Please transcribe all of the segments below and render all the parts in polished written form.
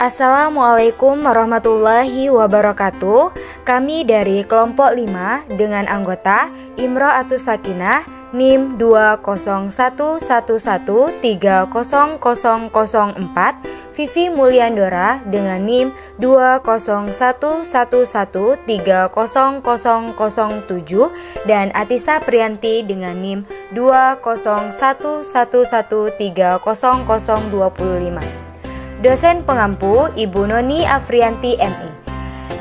Assalamualaikum warahmatullahi wabarakatuh. Kami dari kelompok 5 dengan anggota Imro'atus Sakinah NIM 20111300004, Vivi Mulyandora dengan NIM 20111300007, dan Atisa Priyanti dengan NIM 20111300025. Dosen pengampu Ibu Noni Afrianti MI.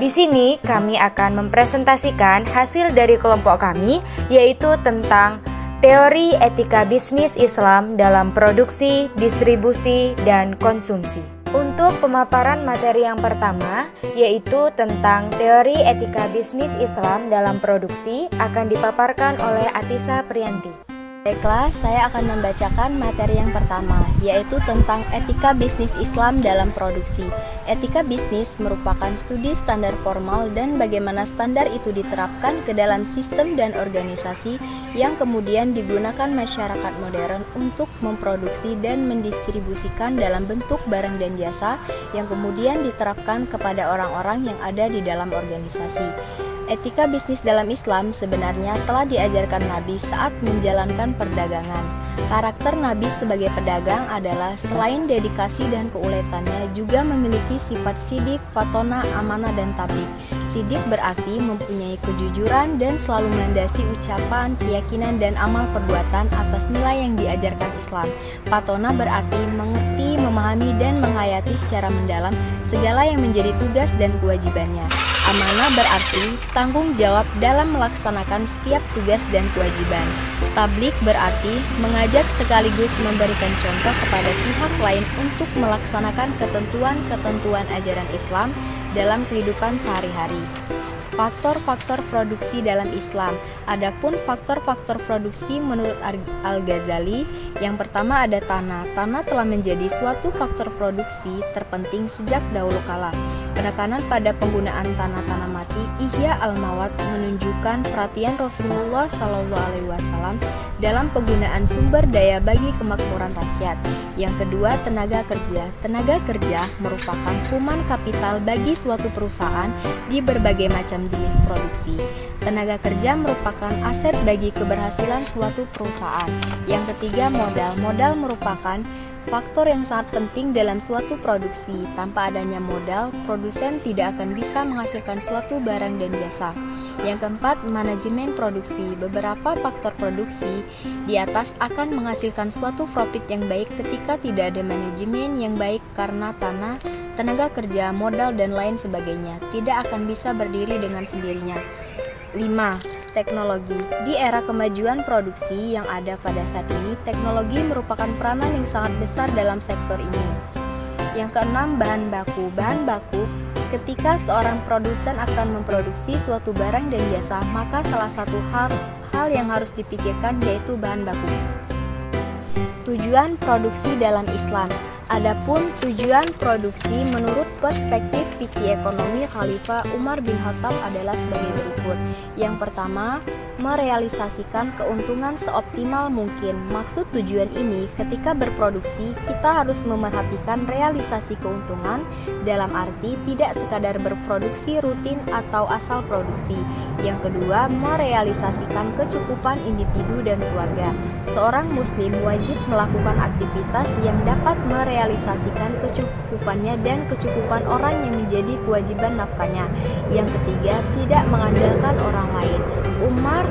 Di sini kami akan mempresentasikan hasil dari kelompok kami, yaitu tentang teori etika bisnis Islam dalam produksi, distribusi, dan konsumsi. Untuk pemaparan materi yang pertama, yaitu tentang teori etika bisnis Islam dalam produksi, akan dipaparkan oleh Atisa Priyanti. Baiklah, saya akan membacakan materi yang pertama, yaitu tentang etika bisnis Islam dalam produksi. Etika bisnis merupakan studi standar formal dan bagaimana standar itu diterapkan ke dalam sistem dan organisasi yang kemudian digunakan masyarakat modern untuk memproduksi dan mendistribusikan dalam bentuk barang dan jasa yang kemudian diterapkan kepada orang-orang yang ada di dalam organisasi. Etika bisnis dalam Islam sebenarnya telah diajarkan Nabi saat menjalankan perdagangan. Karakter Nabi sebagai pedagang adalah selain dedikasi dan keuletannya juga memiliki sifat sidik, fatona, amanah, dan tabligh. Sidik berarti mempunyai kejujuran dan selalu melandasi ucapan, keyakinan, dan amal perbuatan atas nilai yang diajarkan Islam. Fatona berarti mengerti, memahami, dan menghayati secara mendalam segala yang menjadi tugas dan kewajibannya. Amanah berarti tanggung jawab dalam melaksanakan setiap tugas dan kewajiban. Tabligh berarti mengajak sekaligus memberikan contoh kepada pihak lain untuk melaksanakan ketentuan-ketentuan ajaran Islam dalam kehidupan sehari-hari. Faktor-faktor produksi dalam Islam. Adapun faktor-faktor produksi menurut Al-Ghazali, yang pertama ada tanah. Tanah telah menjadi suatu faktor produksi terpenting sejak dahulu kala. Penekanan pada penggunaan tanah-tanah mati, Ihya Al-Mawad, menunjukkan perhatian Rasulullah SAW dalam penggunaan sumber daya bagi kemakmuran rakyat. Yang kedua, tenaga kerja. Tenaga kerja merupakan human kapital bagi suatu perusahaan di berbagai macam jenis produksi. Tenaga kerja merupakan aset bagi keberhasilan suatu perusahaan. Yang ketiga, modal. Modal merupakan faktor yang sangat penting dalam suatu produksi. Tanpa adanya modal, produsen tidak akan bisa menghasilkan suatu barang dan jasa. Yang keempat, manajemen produksi. Beberapa faktor produksi di atas akan menghasilkan suatu profit yang baik ketika tidak ada manajemen yang baik, karena tanah, tenaga kerja, modal, dan lain sebagainya tidak akan bisa berdiri dengan sendirinya. 5. Teknologi. Di era kemajuan produksi yang ada pada saat ini, teknologi merupakan peranan yang sangat besar dalam sektor ini. Yang keenam, bahan baku. Bahan baku, ketika seorang produsen akan memproduksi suatu barang dan jasa, maka salah satu hal yang harus dipikirkan yaitu bahan baku. Tujuan produksi dalam Islam. Adapun tujuan produksi menurut perspektif fikih ekonomi Khalifah Umar bin Khattab adalah sebagai berikut. Yang pertama, merealisasikan keuntungan seoptimal mungkin. Maksud tujuan ini, ketika berproduksi, kita harus memerhatikan realisasi keuntungan dalam arti tidak sekadar berproduksi rutin atau asal produksi. Yang kedua, merealisasikan kecukupan individu dan keluarga. Seorang muslim wajib melakukan aktivitas yang dapat merealisasikan kecukupannya dan kecukupan orang yang menjadi kewajiban nafkahnya. Yang ketiga, tidak mengandalkan orang lain. Umar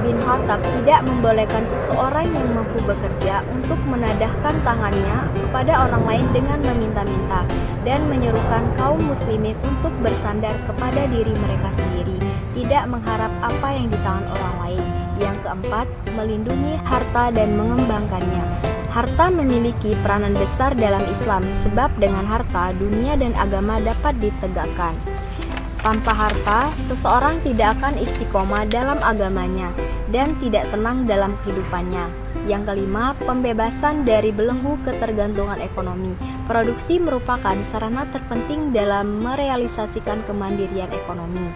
bin Khattab tidak membolehkan seseorang yang mampu bekerja untuk menadahkan tangannya kepada orang lain dengan meminta-minta, dan menyerukan kaum muslimin untuk bersandar kepada diri mereka sendiri, tidak mengharap apa yang di tangan orang lain. Yang keempat, melindungi harta dan mengembangkannya. Harta memiliki peranan besar dalam Islam, sebab dengan harta dunia dan agama dapat ditegakkan. Tanpa harta, seseorang tidak akan istiqomah dalam agamanya dan tidak tenang dalam kehidupannya. Yang kelima, pembebasan dari belenggu ketergantungan ekonomi. Produksi merupakan sarana terpenting dalam merealisasikan kemandirian ekonomi.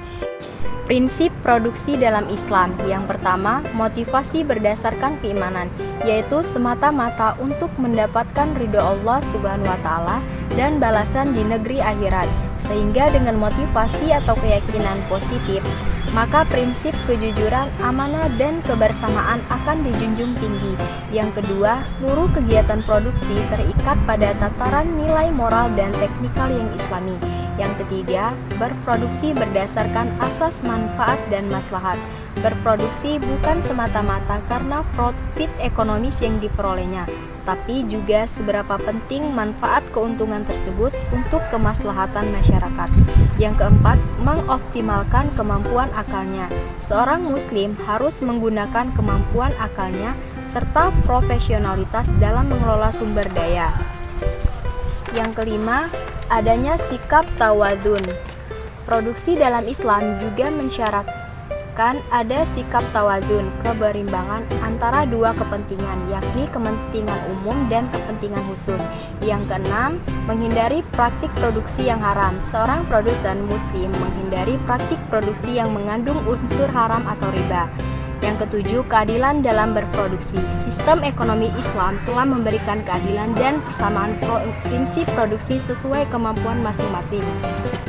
Prinsip produksi dalam Islam. Yang pertama, motivasi berdasarkan keimanan, yaitu semata-mata untuk mendapatkan ridho Allah Subhanahu wa Ta'ala dan balasan di negeri akhirat. Sehingga dengan motivasi atau keyakinan positif, maka prinsip kejujuran, amanah, dan kebersamaan akan dijunjung tinggi. Yang kedua, seluruh kegiatan produksi terikat pada tataran nilai moral dan teknikal yang islami. Yang ketiga, berproduksi berdasarkan asas manfaat dan maslahat. Berproduksi bukan semata-mata karena profit ekonomis yang diperolehnya, tapi juga seberapa penting manfaat keuntungan tersebut untuk kemaslahatan masyarakat. Yang keempat, mengoptimalkan kemampuan akalnya. Seorang muslim harus menggunakan kemampuan akalnya serta profesionalitas dalam mengelola sumber daya. Yang kelima, adanya sikap tawadun. Produksi dalam Islam juga mensyaratkan ada sikap tawadun, keberimbangan antara dua kepentingan, yakni kepentingan umum dan kepentingan khusus. Yang keenam, menghindari praktik produksi yang haram. Seorang produsen muslim menghindari praktik produksi yang mengandung unsur haram atau riba. Yang ketujuh, keadilan dalam berproduksi. Sistem ekonomi Islam telah memberikan keadilan dan persamaan prinsip produksi sesuai kemampuan masing-masing.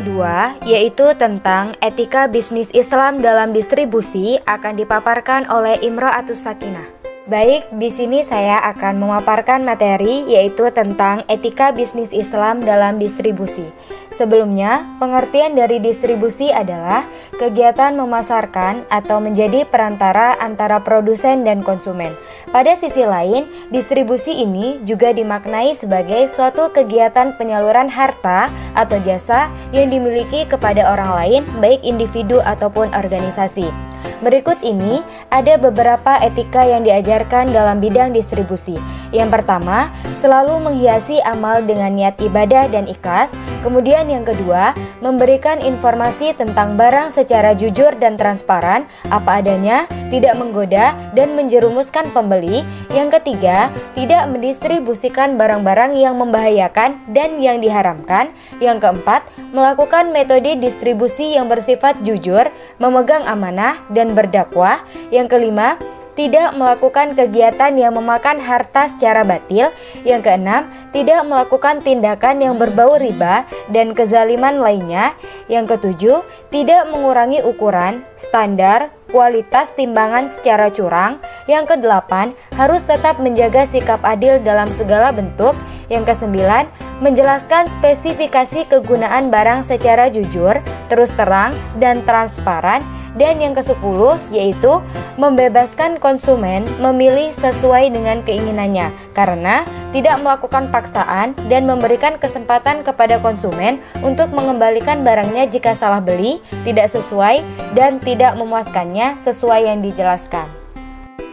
2, yaitu tentang etika bisnis Islam dalam distribusi akan dipaparkan oleh Imro'atus Sakinah. Baik, di sini saya akan memaparkan materi yaitu tentang etika bisnis Islam dalam distribusi. Sebelumnya, pengertian dari distribusi adalah kegiatan memasarkan atau menjadi perantara antara produsen dan konsumen. Pada sisi lain, distribusi ini juga dimaknai sebagai suatu kegiatan penyaluran harta atau jasa yang dimiliki kepada orang lain, baik individu ataupun organisasi. Berikut ini ada beberapa etika yang diajarkan dalam bidang distribusi. Yang pertama, selalu menghiasi amal dengan niat ibadah dan ikhlas. Kemudian yang kedua, memberikan informasi tentang barang secara jujur dan transparan, apa adanya, tidak menggoda dan menjerumuskan pembeli. Yang ketiga, tidak mendistribusikan barang-barang yang membahayakan dan yang diharamkan. Yang keempat, melakukan metode distribusi yang bersifat jujur, memegang amanah dan berdakwah. Yang kelima, tidak melakukan kegiatan yang memakan harta secara batil. Yang keenam, tidak melakukan tindakan yang berbau riba dan kezaliman lainnya. Yang ketujuh, tidak mengurangi ukuran, standar, kualitas timbangan secara curang. Yang kedelapan, harus tetap menjaga sikap adil dalam segala bentuk. Yang kesembilan, menjelaskan spesifikasi kegunaan barang secara jujur, terus terang, dan transparan. Dan yang ke-10 yaitu membebaskan konsumen memilih sesuai dengan keinginannya karena tidak melakukan paksaan dan memberikan kesempatan kepada konsumen untuk mengembalikan barangnya jika salah beli, tidak sesuai, dan tidak memuaskannya sesuai yang dijelaskan.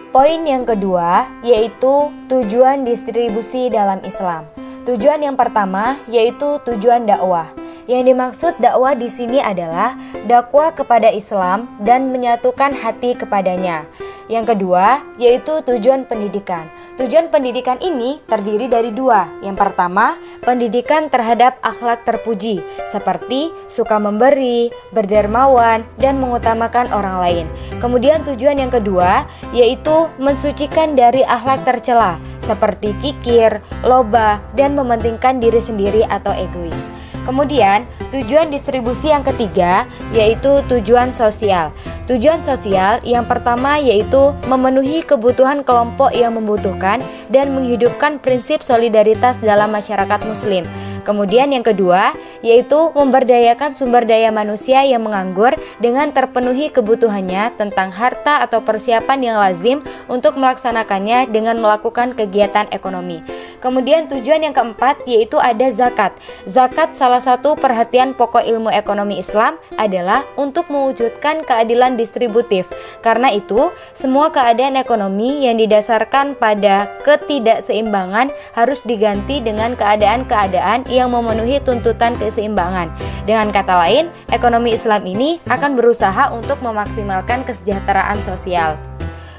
Poin yang kedua yaitu tujuan distribusi dalam Islam. Tujuan yang pertama yaitu tujuan dakwah. Yang dimaksud dakwah di sini adalah dakwah kepada Islam dan menyatukan hati kepadanya. Yang kedua, yaitu tujuan pendidikan. Tujuan pendidikan ini terdiri dari dua. Yang pertama, pendidikan terhadap akhlak terpuji, seperti suka memberi, berdermawan, dan mengutamakan orang lain. Kemudian tujuan yang kedua, yaitu mensucikan dari akhlak tercela, seperti kikir, loba, dan mementingkan diri sendiri atau egois. Kemudian, tujuan distribusi yang ketiga yaitu tujuan sosial. Tujuan sosial yang pertama yaitu memenuhi kebutuhan kelompok yang membutuhkan dan menghidupkan prinsip solidaritas dalam masyarakat muslim. Kemudian yang kedua yaitu memberdayakan sumber daya manusia yang menganggur dengan terpenuhi kebutuhannya tentang harta atau persiapan yang lazim untuk melaksanakannya dengan melakukan kegiatan ekonomi. Kemudian tujuan yang keempat yaitu ada zakat. Zakat salah satu perhatian pokok ilmu ekonomi Islam adalah untuk mewujudkan keadilan distributif. Karena itu, semua keadaan ekonomi yang didasarkan pada ketidakseimbangan harus diganti dengan keadaan-keadaan yang memenuhi tuntutan keseimbangan. Dengan kata lain, ekonomi Islam ini akan berusaha untuk memaksimalkan kesejahteraan sosial.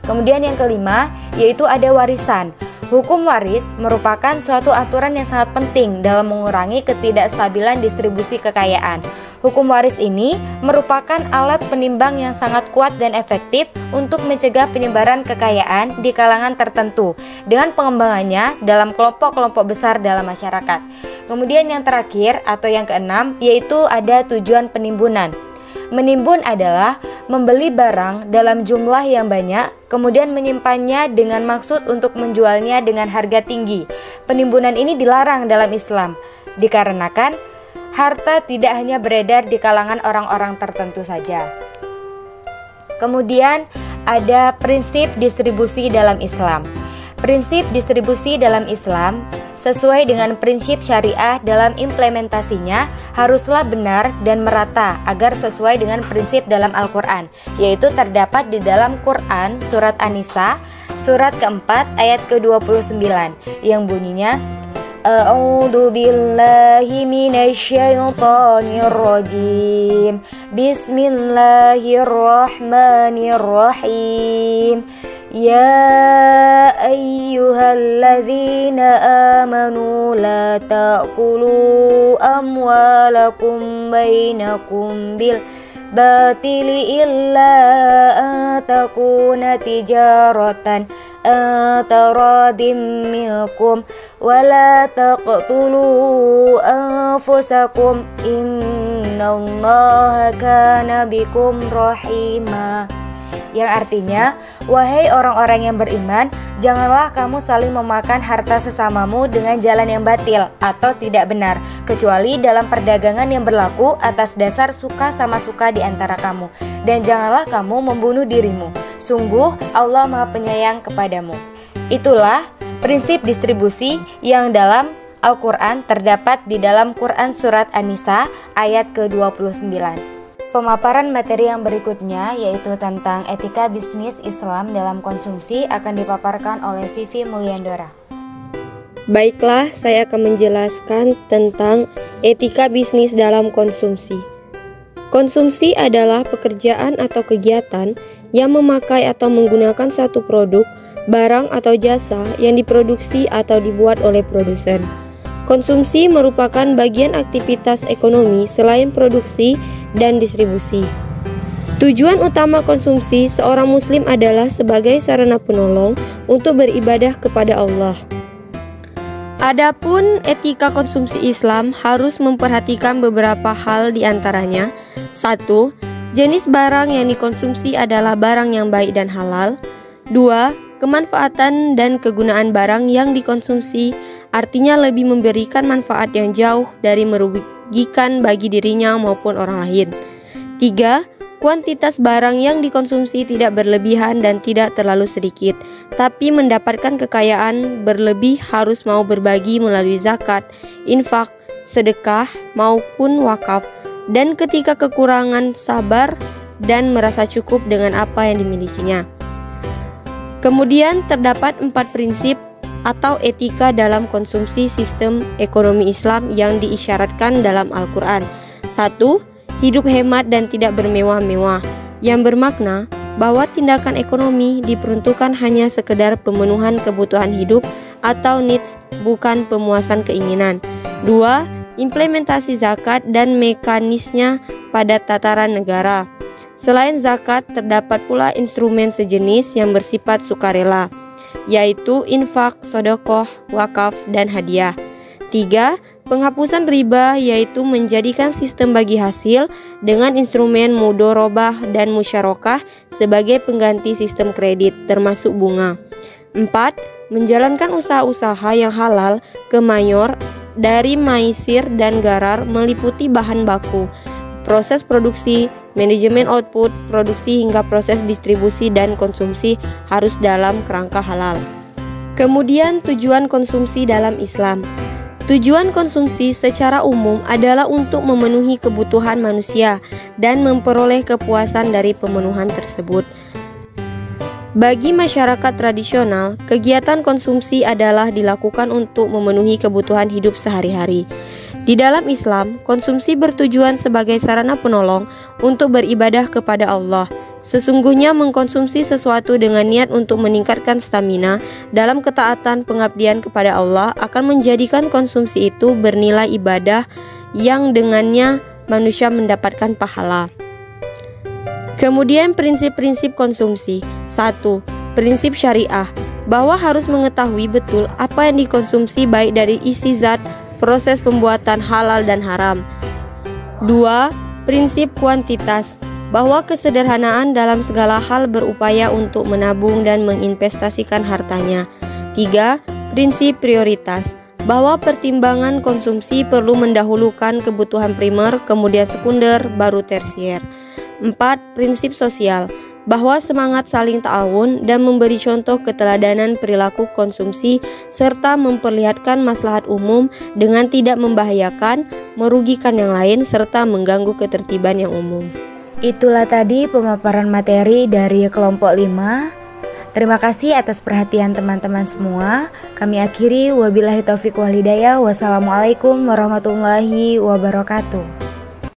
Kemudian yang kelima, yaitu ada warisan. Hukum waris merupakan suatu aturan yang sangat penting dalam mengurangi ketidakstabilan distribusi kekayaan. Hukum waris ini merupakan alat penimbang yang sangat kuat dan efektif untuk mencegah penyebaran kekayaan di kalangan tertentu dengan pengembangannya dalam kelompok-kelompok besar dalam masyarakat. Kemudian yang terakhir atau yang keenam yaitu ada tujuan penimbunan. Menimbun adalah membeli barang dalam jumlah yang banyak, kemudian menyimpannya dengan maksud untuk menjualnya dengan harga tinggi. Penimbunan ini dilarang dalam Islam, dikarenakan harta tidak hanya beredar di kalangan orang-orang tertentu saja. Kemudian ada prinsip distribusi dalam Islam. Prinsip distribusi dalam Islam sesuai dengan prinsip syariah dalam implementasinya haruslah benar dan merata agar sesuai dengan prinsip dalam Al-Quran, yaitu terdapat di dalam Quran surat An-Nisa surat keempat ayat ke-29 yang bunyinya A'udzu billahi minasyaitonir rajim. Bismillahirrahmanirrahim. Ya ayyuhalladzina amanu la ta'kulu amwalakum bainakum bil batili illa takuna tijaratan antaradim minkum wala taqtulu anfusakum innallaha kana bikum rahima. Yang artinya, wahai orang-orang yang beriman, janganlah kamu saling memakan harta sesamamu dengan jalan yang batil atau tidak benar, kecuali dalam perdagangan yang berlaku atas dasar suka sama suka di antara kamu. Dan janganlah kamu membunuh dirimu. Sungguh Allah Maha Penyayang kepadamu. Itulah prinsip distribusi yang dalam Al-Quran terdapat di dalam Quran Surat An-Nisa ayat ke-29. Pemaparan materi yang berikutnya yaitu tentang etika bisnis Islam dalam konsumsi akan dipaparkan oleh Vivi Mulyandora. Baiklah, saya akan menjelaskan tentang etika bisnis dalam konsumsi. Konsumsi adalah pekerjaan atau kegiatan yang memakai atau menggunakan satu produk, barang atau jasa yang diproduksi atau dibuat oleh produsen. Konsumsi merupakan bagian aktivitas ekonomi selain produksi dan distribusi. Tujuan utama konsumsi seorang muslim adalah sebagai sarana penolong untuk beribadah kepada Allah. Adapun etika konsumsi Islam harus memperhatikan beberapa hal di antaranya. 1. Jenis barang yang dikonsumsi adalah barang yang baik dan halal. 2. Kemanfaatan dan kegunaan barang yang dikonsumsi artinya lebih memberikan manfaat yang jauh dari merugikan bagi dirinya maupun orang lain. 3. Kuantitas barang yang dikonsumsi tidak berlebihan dan tidak terlalu sedikit, tapi mendapatkan kekayaan berlebih harus mau berbagi melalui zakat, infak, sedekah maupun wakaf, dan ketika kekurangan sabar dan merasa cukup dengan apa yang dimilikinya. Kemudian terdapat 4 prinsip atau etika dalam konsumsi sistem ekonomi Islam yang diisyaratkan dalam Al-Quran. 1. Hidup hemat dan tidak bermewah-mewah, yang bermakna bahwa tindakan ekonomi diperuntukkan hanya sekedar pemenuhan kebutuhan hidup atau needs, bukan pemuasan keinginan. 2. Implementasi zakat dan mekanisnya pada tataran negara. Selain zakat, terdapat pula instrumen sejenis yang bersifat sukarela, yaitu infak, sedekah, wakaf, dan hadiah. 3. Penghapusan riba, yaitu menjadikan sistem bagi hasil dengan instrumen mudorobah dan musyarakah sebagai pengganti sistem kredit, termasuk bunga. 4. Menjalankan usaha-usaha yang halal ke mayor dari maisir dan garar meliputi bahan baku, proses produksi, manajemen output, produksi hingga proses distribusi dan konsumsi harus dalam kerangka halal. Kemudian tujuan konsumsi dalam Islam. Tujuan konsumsi secara umum adalah untuk memenuhi kebutuhan manusia dan memperoleh kepuasan dari pemenuhan tersebut. Bagi masyarakat tradisional, kegiatan konsumsi adalah dilakukan untuk memenuhi kebutuhan hidup sehari-hari. Di dalam Islam, konsumsi bertujuan sebagai sarana penolong untuk beribadah kepada Allah, Sesungguhnya mengkonsumsi sesuatu dengan niat untuk meningkatkan stamina dalam ketaatan pengabdian kepada Allah akan menjadikan konsumsi itu bernilai ibadah yang dengannya manusia mendapatkan pahala. Kemudian prinsip-prinsip konsumsi. 1. Prinsip syariah, bahwa harus mengetahui betul apa yang dikonsumsi baik dari isi zat, proses pembuatan halal dan haram. 2. Prinsip kuantitas, bahwa kesederhanaan dalam segala hal berupaya untuk menabung dan menginvestasikan hartanya. 3. Prinsip prioritas, bahwa pertimbangan konsumsi perlu mendahulukan kebutuhan primer, kemudian sekunder, baru tersier. 4. Prinsip sosial, bahwa semangat saling ta'awun dan memberi contoh keteladanan perilaku konsumsi serta memperlihatkan maslahat umum dengan tidak membahayakan, merugikan yang lain, serta mengganggu ketertiban yang umum. Itulah tadi pemaparan materi dari kelompok 5. Terima kasih atas perhatian teman-teman semua. Kami akhiri, wabillahi taufiq wal hidayah. Wassalamualaikum warahmatullahi wabarakatuh.